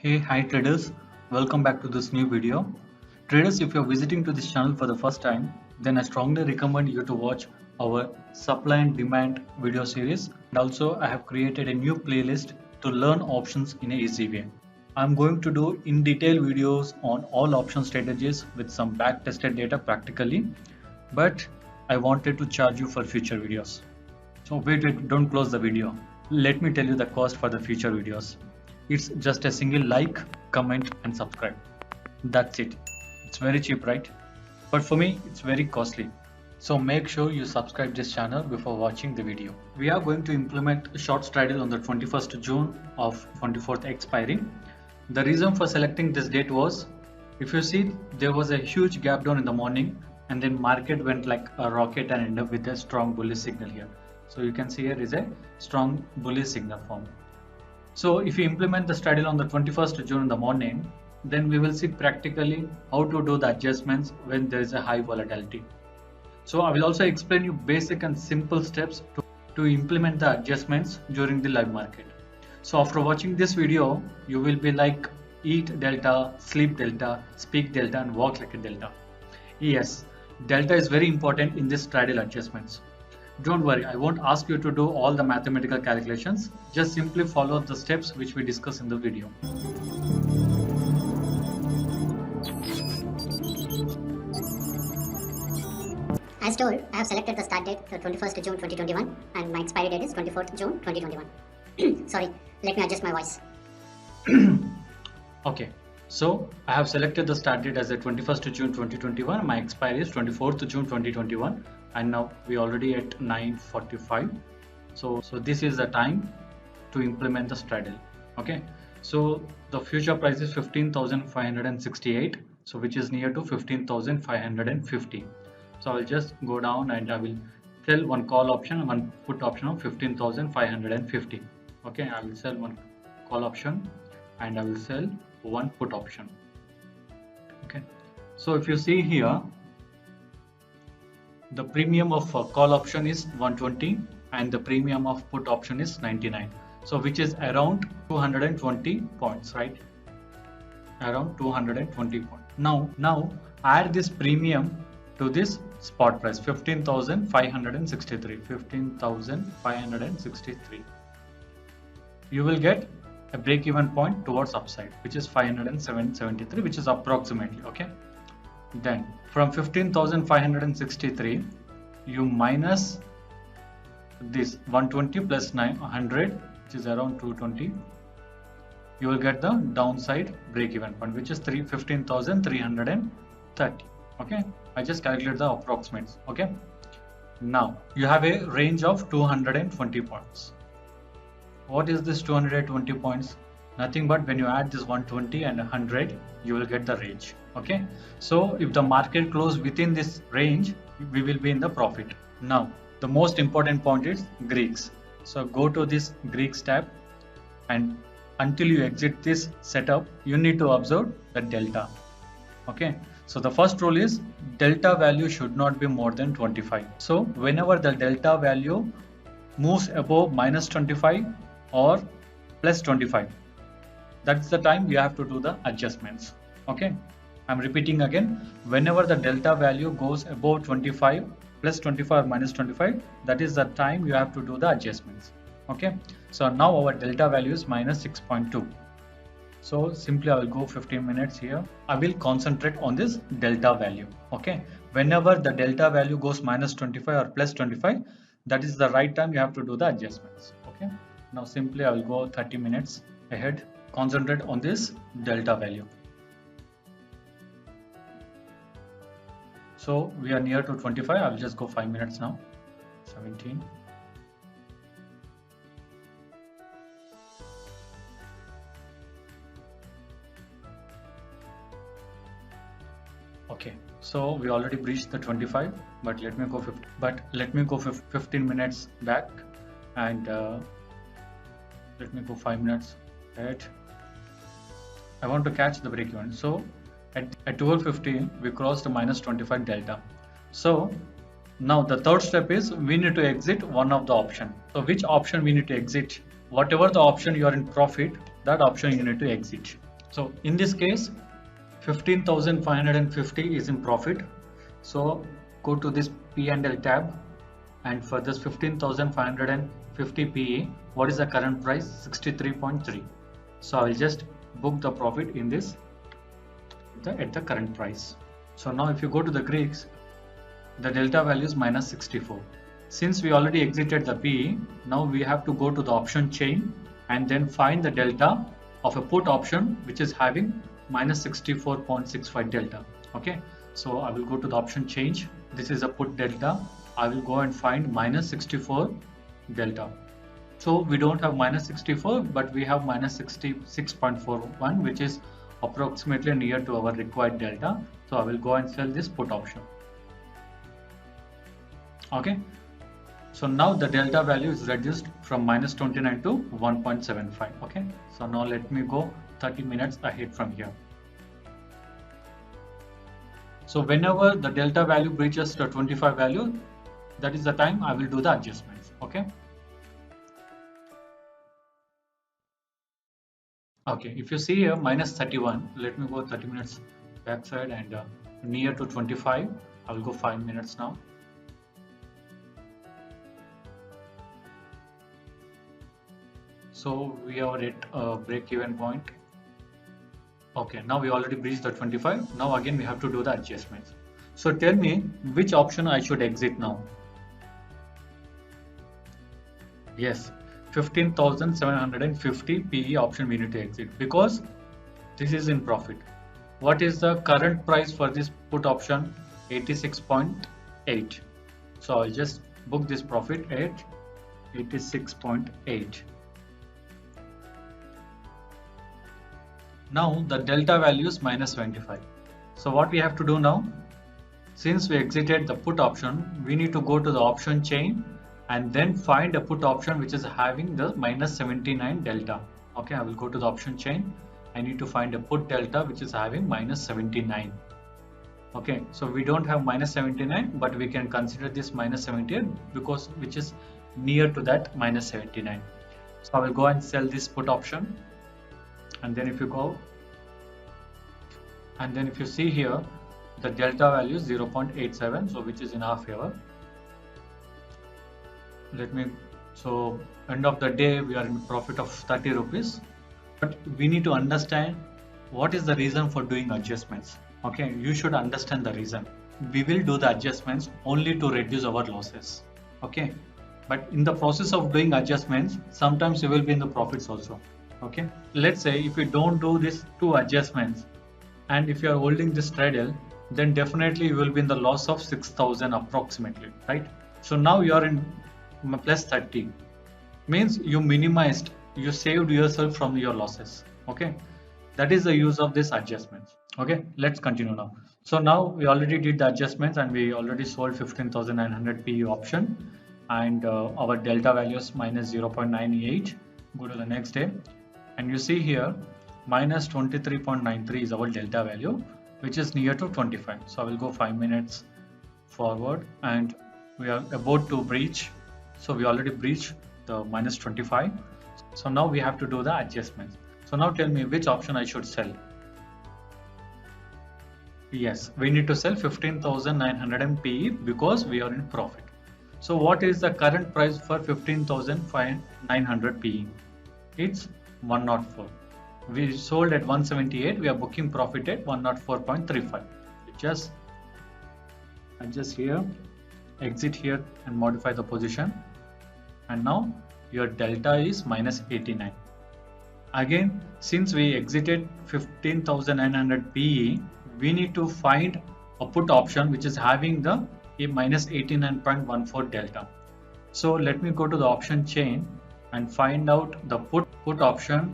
Hey, hi traders, welcome back to this new video. Traders, if you're visiting to this channel for the first time, then I strongly recommend you to watch our supply and demand video series. And also I have created a new playlist to learn options in a easy way. I'm going to do in detail videos on all option strategies with some back tested data practically, but I wanted to charge you for future videos. So wait, don't close the video. Let me tell you the cost for the future videos. It's just a single like, comment and subscribe. That's it. It's very cheap, right? But for me, it's very costly. So make sure you subscribe this channel before watching the video. We are going to implement a short straddle on the 21st June of 24th expiry. The reason for selecting this date was, if you see, there was a huge gap down in the morning and then market went like a rocket and ended up with a strong bullish signal here. So you can see here is a strong bullish signal form. So if you implement the straddle on the 21st June in the morning, then we will see practically how to do the adjustments when there is a high volatility. So I will also explain you basic and simple steps to implement the adjustments during the live market. So after watching this video, you will be like eat delta, sleep delta, speak delta and walk like a delta. Yes, delta is very important in this straddle adjustments. Don't worry, I won't ask you to do all the mathematical calculations. Just simply follow the steps which we discuss in the video. As told, I have selected the start date to 21st June 2021 and my expiry date is 24th June 2021. Sorry, let me adjust my voice. Okay, so I have selected the start date as the 21st June 2021. My expiry is 24th June 2021 and now we already at 9:45. So this is the time to implement the straddle. Okay, so the future price is 15,568, so which is near to 15,550. So I will just go down and I will sell one call option and one put option of 15,550. Okay, I will sell one call option and I will sell one put option. Okay, so if you see here, the premium of call option is 120 and the premium of put option is 99. So which is around 220 points, right? Around 220 points. Now add this premium to this spot price 15,563. 15,563. You will get a break-even point towards upside, which is 573, which is approximately. Okay. Then from 15,563, you minus this 120 plus 900, which is around 220. You will get the downside break-even point, which is 15,330. Okay, I just calculate the approximates. Okay, now you have a range of 220 points. What is this 220 points? Nothing but when you add this 120 and 100, you will get the range. Okay, so if the market close within this range, we will be in the profit. Now the most important point is Greeks. So go to this Greeks tab and until you exit this setup, you need to observe the delta. Okay, so the first rule is delta value should not be more than 25. So whenever the delta value moves above minus 25 or plus 25, that's the time you have to do the adjustments. Okay, I'm repeating again, whenever the delta value goes above 25, plus 25 or minus 25, that is the time you have to do the adjustments. Okay, so now our delta value is minus 6.2. So simply I will go 15 minutes here. I will concentrate on this delta value. Okay, whenever the delta value goes minus 25 or plus 25, that is the right time you have to do the adjustments. Okay, now simply I will go 30 minutes ahead, concentrate on this delta value. So we are near to 25. I will just go 5 minutes now. 17. Okay, so we already breached the 25, but let me go 15 minutes back and let me go 5 minutes ahead. I want to catch the break even. So at 12:15 we crossed the minus 25 delta. So now the third step is we need to exit one of the option. So which option we need to exit? Whatever the option you are in profit, that option you need to exit. So in this case, 15,550 is in profit. So go to this P&L tab, and for this 15,550 PE, what is the current price? 63.3. So I will just book the profit in this at the current price. So now if you go to the Greeks, the delta value is minus 64. Since we already exited the PE, now we have to go to the option chain and then find the delta of a put option which is having minus 64.65 delta. Okay, so I will go to the option change. This is a put delta. I will go and find minus 64 delta. So we don't have minus 64, but we have minus 66.41, which is approximately near to our required delta. So I will go and sell this put option. Okay, so now the delta value is reduced from minus 29 to 1.75. Okay, so now let me go 30 minutes ahead from here. So whenever the delta value breaches the 25 value, that is the time I will do the adjustments. Okay. Okay, if you see here minus 31, let me go 30 minutes backside and near to 25. I will go 5 minutes now. So we are at a break-even point. Okay, now we already breached the 25. Now again we have to do the adjustments. So tell me which option I should exit now. Yes, 15,750 PE option we need to exit because this is in profit. What is the current price for this put option? 86.8. So I'll just book this profit at 86.8. Now the delta value is minus 25. So what we have to do now, since we exited the put option, we need to go to the option chain and then find a put option which is having the minus 79 delta. Okay, I will go to the option chain. I need to find a put delta which is having minus 79. Okay, so we don't have minus 79, but we can consider this minus 78 because which is near to that minus 79. So I will go and sell this put option. And then if you go, and then if you see here, the delta value is 0.87, so which is in our favor. So end of the day, we are in profit of 30 rupees. But we need to understand what is the reason for doing adjustments. Okay, you should understand the reason. We will do the adjustments only to reduce our losses. Okay, but in the process of doing adjustments, sometimes you will be in the profits also. Okay, let's say if you don't do these two adjustments and if you are holding this straddle, then definitely you will be in the loss of 6,000 approximately, right? So now you are in plus 30, means you minimized, you saved yourself from your losses. Okay, that is the use of this adjustments. Okay, let's continue now. So now we already did the adjustments and we already sold 15,900 PE option and our delta value is minus 0.98. Go to the next day. And you see here minus 23.93 is our delta value, which is near to 25. So I will go 5 minutes forward and we are about to breach. So we already breached the minus 25. So now we have to do the adjustments. So now tell me which option I should sell. Yes, we need to sell 15,900 PE because we are in profit. So what is the current price for 15,900 PE? It's 104. We sold at 178. We are booking profit at 104.35. Just adjust here, exit here and modify the position. And now your delta is minus 89. Again, since we exited 15,900 PE, we need to find a put option which is having the minus 89.14 delta. So let me go to the option chain and find out the put option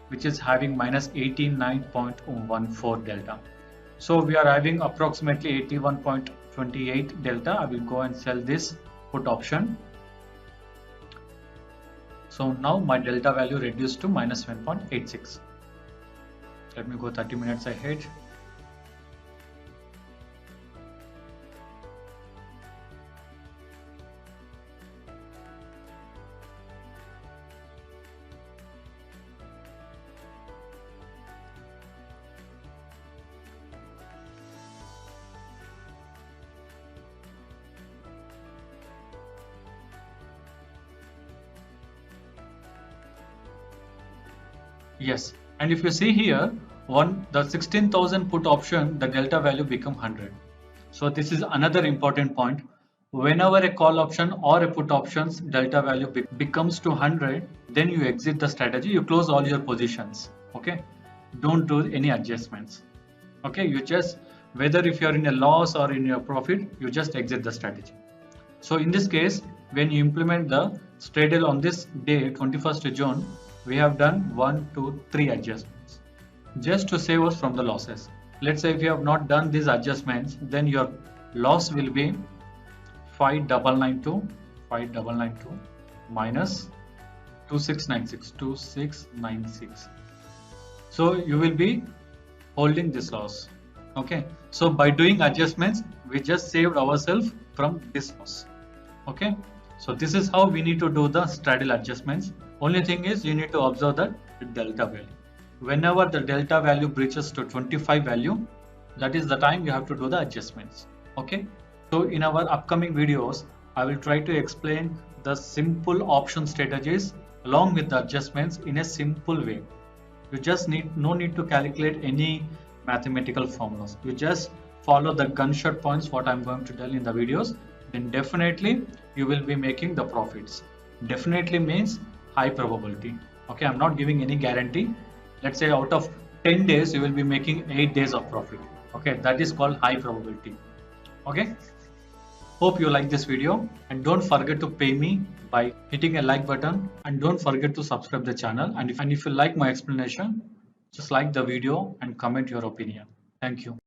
which is having minus 89.14 delta. So we are having approximately 81.28 delta. I will go and sell this put option. So now my delta value reduced to minus 1.86. Let me go 30 minutes ahead. Yes, and if you see here, the 16,000 put option, the delta value become 100. So this is another important point. Whenever a call option or a put options delta value becomes to 100, then you exit the strategy, you close all your positions. Okay, don't do any adjustments. Okay, you just, whether if you're in a loss or in your profit, you just exit the strategy. So in this case, when you implement the straddle on this day, 21st June, we have done 1, 2, 3 adjustments just to save us from the losses. Let's say if you have not done these adjustments, then your loss will be 5992 minus 2696. So you will be holding this loss. Okay, so by doing adjustments, we just saved ourselves from this loss. Okay, so this is how we need to do the straddle adjustments. Only thing is you need to observe that delta value. Whenever the delta value breaches to 25 value, that is the time you have to do the adjustments. Okay, so in our upcoming videos, I will try to explain the simple option strategies along with the adjustments in a simple way. You just no need to calculate any mathematical formulas. You just follow the gunshot points what I'm going to tell in the videos, then definitely you will be making the profits. Definitely means high probability. Okay, I'm not giving any guarantee. Let's say out of 10 days you will be making 8 days of profit. Okay, that is called high probability. Okay, hope you like this video, and don't forget to pay me by hitting a like button, and don't forget to subscribe the channel, and if you like my explanation, just like the video and comment your opinion. Thank you.